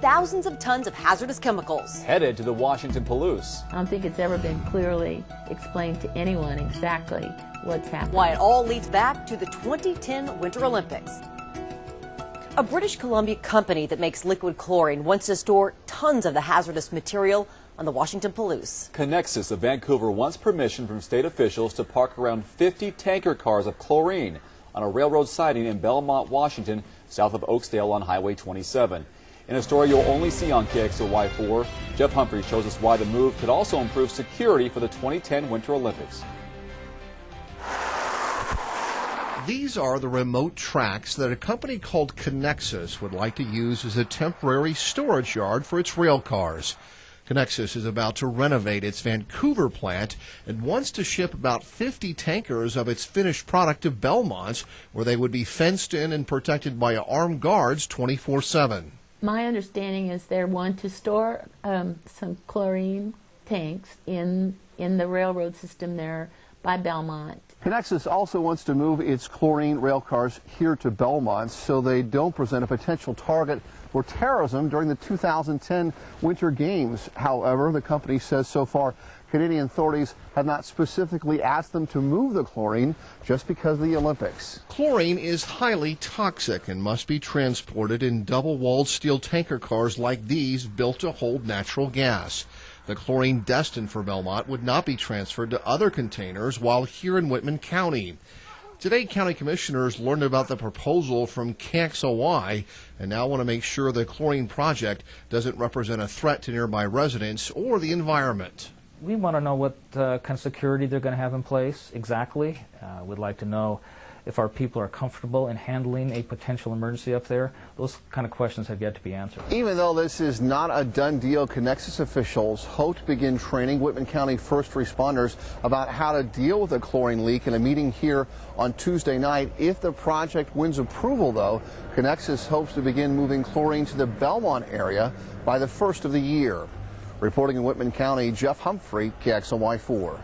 thousands of tons of hazardous chemicals. Headed to the Washington Palouse. I don't think it's ever been clearly explained to anyone exactly what's happening. Why it all leads back to the 2010 Winter Olympics. A British Columbia company that makes liquid chlorine wants to store tons of the hazardous material on the Washington Palouse. Connexus of Vancouver wants permission from state officials to park around 50 tanker cars of chlorine on a railroad siding in Belmont, Washington, south of Oakdale on Highway 27. In a story you'll only see on KXLY4, Jeff Humphrey shows us why the move could also improve security for the 2010 Winter Olympics. These are the remote tracks that a company called Connexus would like to use as a temporary storage yard for its rail cars. Connexus is about to renovate its Vancouver plant and wants to ship about 50 tankers of its finished product to Belmont, where they would be fenced in and protected by armed guards 24/7. My understanding is they want to store some chlorine tanks in the railroad system there by Belmont. Connexus also wants to move its chlorine rail cars here to Belmont so they don't present a potential target for terrorism during the 2010 Winter Games. However, the company says so far Canadian authorities have not specifically asked them to move the chlorine just because of the Olympics. Chlorine is highly toxic and must be transported in double-walled steel tanker cars like these built to hold natural gas. The chlorine destined for Belmont would not be transferred to other containers while here in Whitman County. Today, county commissioners learned about the proposal from KXLY and now want to make sure the chlorine project doesn't represent a threat to nearby residents or the environment. We want to know what kind of security they're going to have in place exactly. We'd like to know if our people are comfortable in handling a potential emergency up there. Those kind of questions have yet to be answered. Even though this is not a done deal, Connexus officials hope to begin training Whitman County first responders about how to deal with a chlorine leak in a meeting here on Tuesday night. If the project wins approval, though, Connexus hopes to begin moving chlorine to the Belmont area by the first of the year. Reporting in Whitman County, Jeff Humphrey, KXLY4.